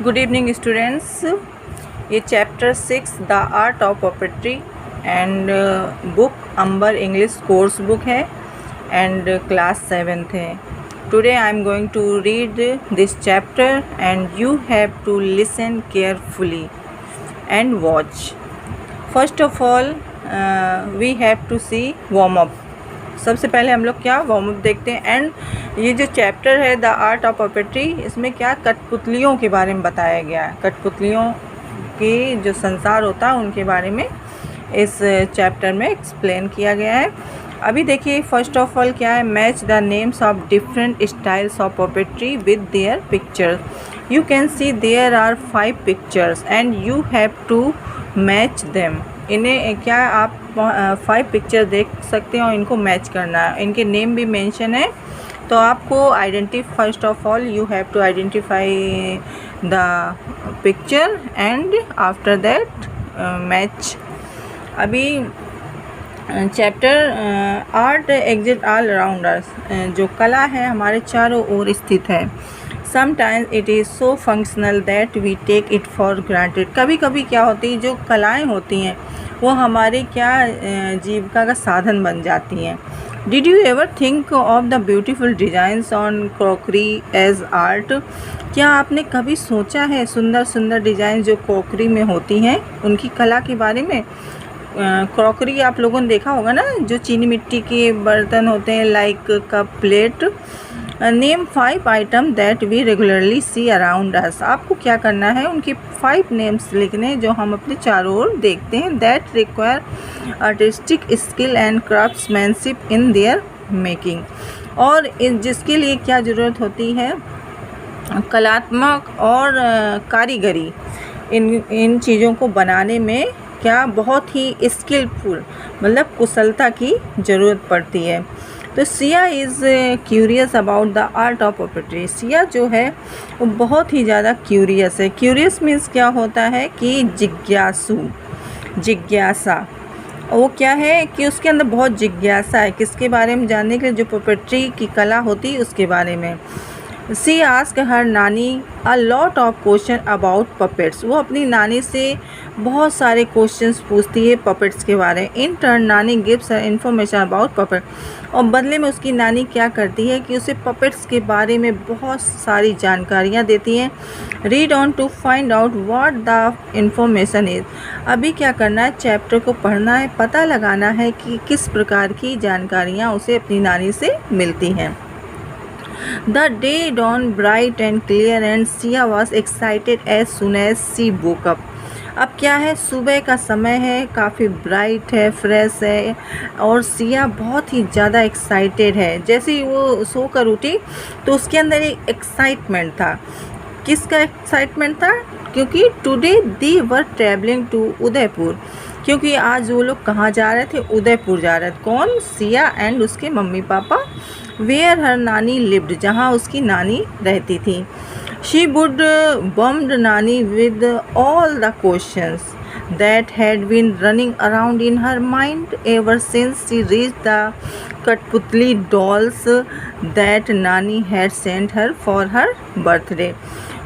Good evening students. ये chapter 6 the art of puppetry and book Amber English course book है and class 7th है। Today I am going to read this chapter and you have to listen carefully and watch. First of all we have to see warm up. सबसे पहले हम लोग क्या warm up देखते हैं। And ये जो चैप्टर है द आर्ट ऑफ पपेट्री, इसमें क्या कठपुतलियों के बारे में बताया गया है। कठपुतलियों की जो संसार होता है उनके बारे में इस चैप्टर में एक्सप्लेन किया गया है। अभी देखिए फर्स्ट ऑफ ऑल क्या है, match the names of different styles of puppetry with their pictures. You can see there are 5 pictures and you have to match them. इन्हें क्या आप 5 पिक्चर देख सकते हैं और इनको मैच करना है। इनके नेम भी मेंशन है, तो आपको identify first of all you have to identify the picture and after that match. अभी chapter art exist all around us, जो कला है हमारे चारों ओर स्थित है। Sometimes it is so functional that we take it for granted. कभी कभी क्या होती है, जो कलाएं होती हैं वो हमारे क्या जीविका का साधन बन जाती हैं। Did you ever think of the beautiful designs on crockery as art? क्या आपने कभी सोचा है सुंदर सुंदर डिज़ाइन जो क्रॉकरी में होती हैं उनकी कला के बारे में? क्रॉकरी आप लोगों ने देखा होगा ना, जो चीनी मिट्टी के बर्तन होते हैं like cup, plate. Name 5 item that we regularly see around us. आपको क्या करना है, उनके 5 नेम्स लिखने जो हम अपने चारों ओर देखते हैं। That require artistic skill and craftsmanship in their making. और जिसके लिए क्या ज़रूरत होती है, कलात्मक और कारीगरी इन चीज़ों को बनाने में क्या बहुत ही स्किलफुल मतलब कुशलता की ज़रूरत पड़ती है। तो Siya is curious about the art of puppetry. Siya जो है वो बहुत ही ज़्यादा क्यूरियस है। क्यूरियस मीन्स क्या होता है कि जिज्ञासु, जिज्ञासा। वो क्या है कि उसके अंदर बहुत जिज्ञासा है किसके बारे में जानने के लिए, जो पपेट्री की कला होती है उसके बारे में। सी आस्क हर नानी a lot of question about puppets. वो अपनी नानी से बहुत सारे क्वेश्चंस पूछती है पपेट्स के बारे में। इन टर्न नानी gives her information about puppet. और बदले में उसकी नानी क्या करती है कि उसे पपेट्स के बारे में बहुत सारी जानकारियाँ देती हैं। Read on to find out what the information is. अभी क्या करना है, चैप्टर को पढ़ना है, पता लगाना है कि किस प्रकार की जानकारियाँ उसे अपनी नानी से मिलती हैं। The day dawned bright and clear and Sia was excited as soon as she woke up. अब क्या है, सुबह का समय है, काफ़ी ब्राइट है, फ्रेश है और सिया बहुत ही ज़्यादा एक्साइटेड है। जैसे ही वो सोकर उठी तो उसके अंदर एक एक्साइटमेंट था। किसका एक्साइटमेंट था? क्योंकि today they were travelling to Udaipur. क्योंकि आज वो लोग कहाँ जा रहे थे? उदयपुर जा रहे थे। कौन? सिया एंड उसके मम्मी पापा। वेयर हर नानी लिव्ड, जहाँ उसकी नानी रहती थी। शी वुड बम्ड नानी with all the questions that had been running around in her mind ever since she reached the Kathputli dolls that Nani had sent her for her birthday.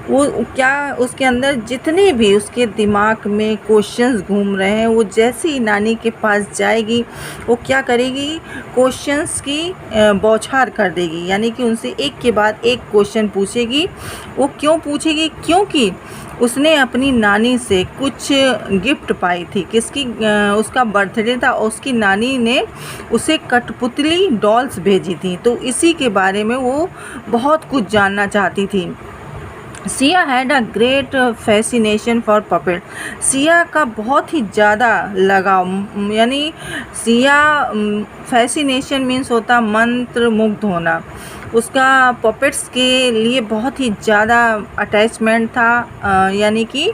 वो क्या उसके अंदर जितने भी उसके दिमाग में क्वेश्चंस घूम रहे हैं, वो जैसे ही नानी के पास जाएगी वो क्या करेगी, क्वेश्चंस की बौछार कर देगी। यानी कि उनसे एक के बाद एक क्वेश्चन पूछेगी। वो क्यों पूछेगी? क्योंकि उसने अपनी नानी से कुछ गिफ्ट पाई थी। किसकी? उसका बर्थडे था और उसकी नानी ने उसे कठपुतली डॉल्स भेजी थी, तो इसी के बारे में वो बहुत कुछ जानना चाहती थी। Siya had a great fascination for puppet. Siya का बहुत ही ज़्यादा लगाव, यानी सिया फैसिनेशन मीन्स होता मंत्र मुग्ध होना। उसका पपेट्स के लिए बहुत ही ज़्यादा अटैचमेंट था, यानी कि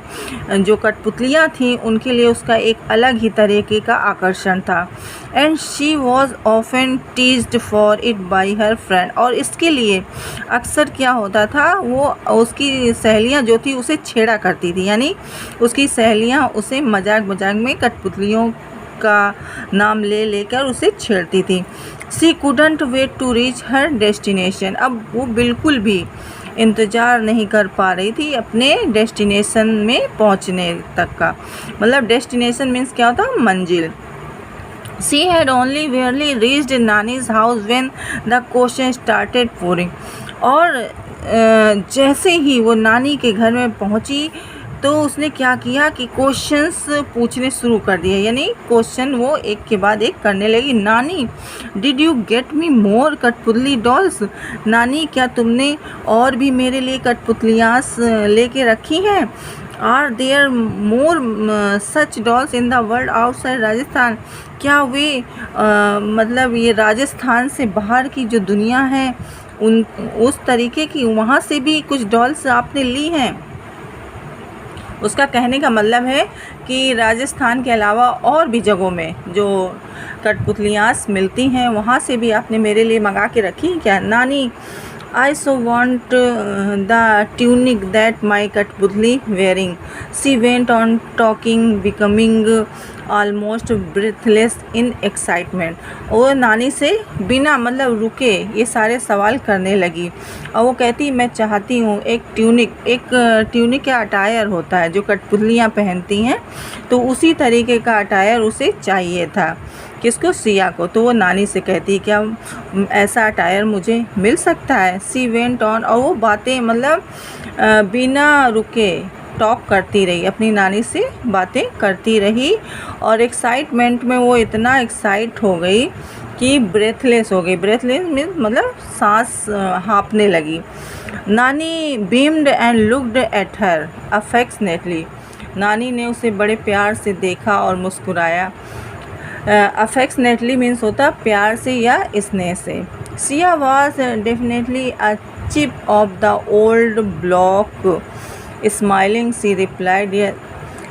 जो कठपुतलियाँ थीं उनके लिए उसका एक अलग ही तरीके का आकर्षण था। And she was often teased for it by her friend. और इसके लिए अक्सर क्या होता था, वो उसकी सहेलियाँ जो थी उसे छेड़ा करती थी। यानी उसकी सहेलियाँ उसे मजाक मजाक में कठपुतलियों का नाम ले लेकर उसे छेड़ती थी। She couldn't wait to reach her destination. अब वो बिल्कुल भी इंतज़ार नहीं कर पा रही थी अपने डेस्टिनेशन में पहुंचने तक का। मतलब डेस्टिनेशन मीन्स क्या होता है, मंजिल। She had only barely reached Nani's house when the question started pouring. और जैसे ही वो नानी के घर में पहुंची तो उसने क्या किया कि क्वेश्चंस पूछने शुरू कर दिए, यानी क्वेश्चन वो एक के बाद एक करने लगी। नानी, डिड यू गेट मी मोर कठपुतली डॉल्स? नानी, क्या तुमने और भी मेरे लिए कठपुतलियाँ लेके रखी हैं? Are there more such dolls in the world outside Rajasthan? क्या वे मतलब ये राजस्थान से बाहर की जो दुनिया है उन उस तरीके की वहाँ से भी कुछ डॉल्स आपने ली हैं? उसका कहने का मतलब है कि राजस्थान के अलावा और भी जगहों में जो कठपुतलियाँ मिलती हैं वहाँ से भी आपने मेरे लिए मंगा के रखी क्या? नानी, I so want the tunic that my Kathputli wearing. She went on talking, becoming almost breathless in excitement. और नानी से बिना मतलब रुके ये सारे सवाल करने लगी और वो कहती, मैं चाहती हूँ एक ट्यूनिक का अटायर होता है जो कठपुतलियाँ पहनती हैं, तो उसी तरीके का अटायर उसे चाहिए था। किसको? सिया को। तो वो नानी से कहती, क्या ऐसा अटायर मुझे मिल सकता है? सी वेंट ऑन, और वो बातें मतलब बिना रुके टॉक करती रही, अपनी नानी से बातें करती रही और एक्साइटमेंट में वो इतना एक्साइट हो गई कि ब्रेथलेस हो गई। ब्रेथलेस मीन्स मतलब सांस हाँफने लगी। नानी beamed and looked at her affectionately. नानी ने उसे बड़े प्यार से देखा और मुस्कुराया। अफेक्शनेटली मीन्स होता प्यार से या स्नेह से। Siya was definitely a chip of the old block. Smiling she replied,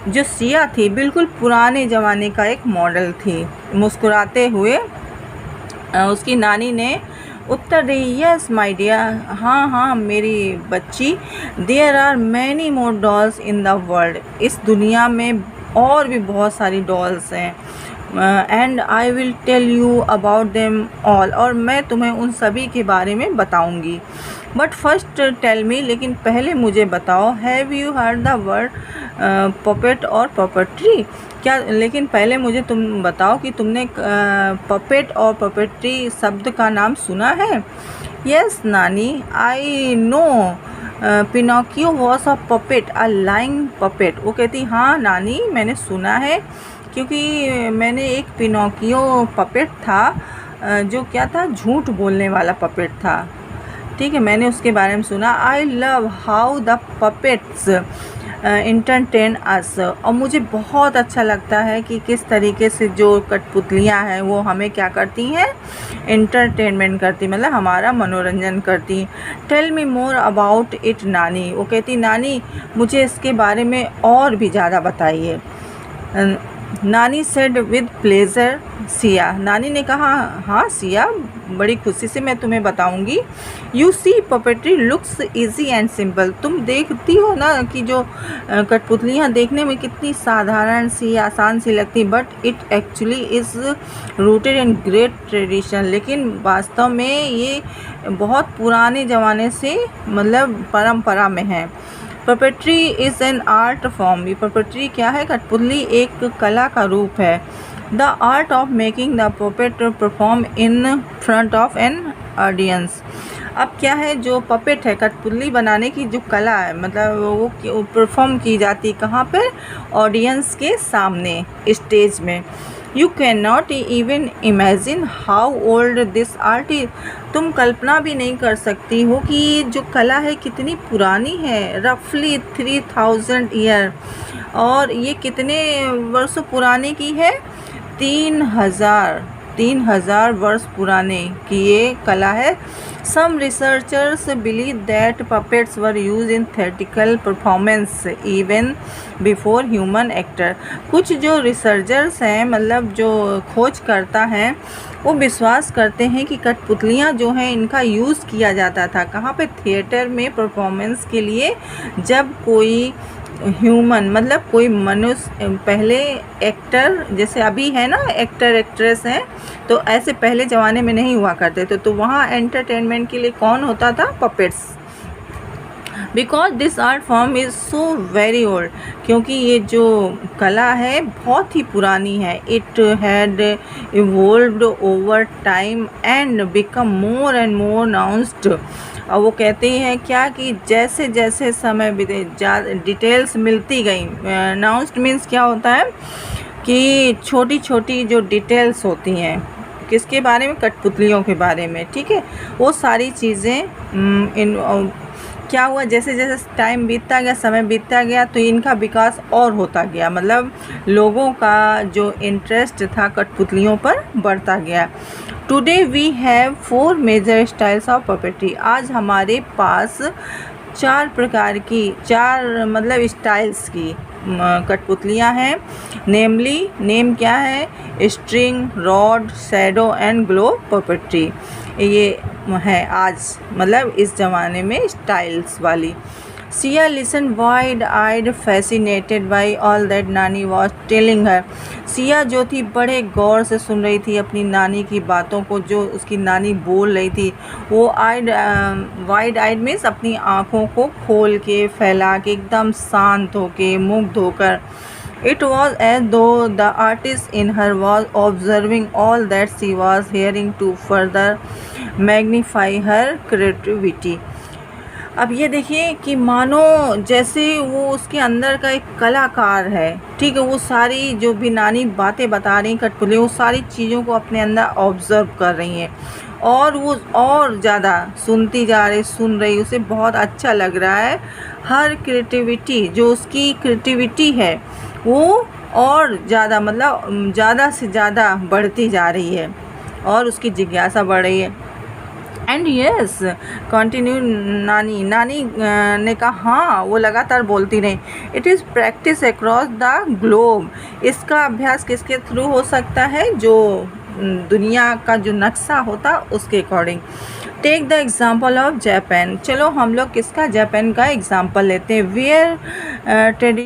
जो सिया थी बिल्कुल पुराने ज़माने का एक मॉडल थी। मुस्कुराते हुए उसकी नानी ने उत्तर दी, यस माई डियर, हाँ हाँ मेरी बच्ची, there are many more dolls in the world. इस दुनिया में और भी बहुत सारी डॉल्स हैं। And I will tell you about them all, और मैं तुम्हें उन सभी के बारे में बताऊंगी। बट फर्स्ट टेल मी, लेकिन पहले मुझे बताओ, have you heard the word puppet और पपेट्री? क्या, लेकिन पहले मुझे तुम बताओ कि तुमने पपेट और पपेट्री शब्द का नाम सुना है? यस नानी, I know Pinocchio was a puppet, a lying puppet. वो कहती, हाँ नानी मैंने सुना है, क्योंकि मैंने एक पिनोकियो पपेट था जो क्या था, झूठ बोलने वाला पपेट था। ठीक है, मैंने उसके बारे में सुना। I love how the puppets entertain us, और मुझे बहुत अच्छा लगता है कि किस तरीके से जो कठपुतलियाँ हैं वो हमें क्या करती हैं, एंटरटेनमेंट करती, मतलब हमारा मनोरंजन करती। Tell me more about it Nani. वो कहती, नानी मुझे इसके बारे में और भी ज़्यादा बताइए। नानी सेड विद प्लेजर सिया। नानी ने कहा, हाँ सिया बड़ी खुशी से मैं तुम्हें बताऊंगी। You see puppetry looks easy and simple. तुम देखती हो ना कि जो कठपुतलियाँ देखने में कितनी साधारण सी आसान सी लगती, but it actually is rooted in great tradition. लेकिन वास्तव में ये बहुत पुराने ज़माने से मतलब परंपरा में है। Puppetry is an art form. ये पपेट्री क्या है? कठपुतली एक कला का रूप है। The art of making the puppet perform in front of an audience. अब क्या है, जो पपेट है, कठपुतली बनाने की जो कला है, मतलब वो परफॉर्म की जाती कहाँ पर? ऑडियंस के सामने, स्टेज में। You can not even imagine how old this art is. तुम कल्पना भी नहीं कर सकती हो कि ये जो कला है कितनी पुरानी है। रफली 3000 ईयर। और ये कितने वर्षों पुराने की है? 3000 वर्ष पुराने की ये कला है। Some researchers believe that puppets were use in theatrical performance even before human actor. कुछ जो रिसर्चर्स हैं, मतलब जो खोज करता है, वो विश्वास करते हैं कि कठपुतलियाँ जो हैं इनका यूज़ किया जाता था कहाँ पे? थिएटर में परफॉर्मेंस के लिए। जब कोई ह्यूमन मतलब कोई मनुष्य, पहले एक्टर जैसे अभी है ना एक्टर एक्ट्रेस हैं, तो ऐसे पहले ज़माने में नहीं हुआ करते थे। तो वहाँ एंटरटेनमेंट के लिए कौन होता था? Puppets. Because this art form is so very old, क्योंकि ये जो कला है बहुत ही पुरानी है. It had evolved over time and become more and more pronounced. और वो कहते हैं क्या कि जैसे जैसे समय बीते डिटेल्स मिलती गई. नाउंस्ड मीन्स क्या होता है कि छोटी छोटी जो डिटेल्स होती हैं किसके बारे में, कठपुतलियों के बारे में. ठीक है, वो सारी चीज़ें क्या हुआ, जैसे जैसे टाइम बीतता गया, समय बीतता गया, तो इनका विकास और होता गया. मतलब लोगों का जो इंटरेस्ट था कठपुतलियों पर बढ़ता गया. Today we have 4 major styles of puppetry. आज हमारे पास 4 प्रकार की, 4 मतलब स्टाइल्स की कठपुतलियाँ हैं. नेमली, नेम क्या है, string, rod, shadow and glow puppetry. ये है आज मतलब इस ज़माने में स्टाइल्स वाली. Siya listen wide eyed fascinated by all that Nani was telling her. Siya जो थी बड़े गौर से सुन रही थी अपनी नानी की बातों को, जो उसकी नानी बोल रही थी. वो वाइड आइड मीन्स अपनी आँखों को खोल के फैला के एकदम शांत होके मुग्ध होकर. It was as though the artist in her was observing all that she was hearing to further magnify her creativity. अब ये देखिए कि मानो जैसे वो उसके अंदर का एक कलाकार है. ठीक है, वो सारी जो भी नानी बातें बता रही कठपुतली, वो सारी चीज़ों को अपने अंदर ऑब्ज़र्व कर रही हैं और वो और ज़्यादा सुनती जा रही, सुन रही, उसे बहुत अच्छा लग रहा है. हर क्रिएटिविटी, जो उसकी क्रिएटिविटी है वो और ज़्यादा मतलब ज़्यादा से ज़्यादा बढ़ती जा रही है और उसकी जिज्ञासा बढ़ रही है. एंड यस कंटिन्यू नानी ने कहा. हाँ, वो लगातार बोलती रही. It is practice across the globe. इसका अभ्यास किसके थ्रू हो सकता है, जो दुनिया का जो नक्शा होता उसके according. Take the example of Japan. चलो हम लोग किसका, जापान का एग्ज़ाम्पल लेते हैं. वेयर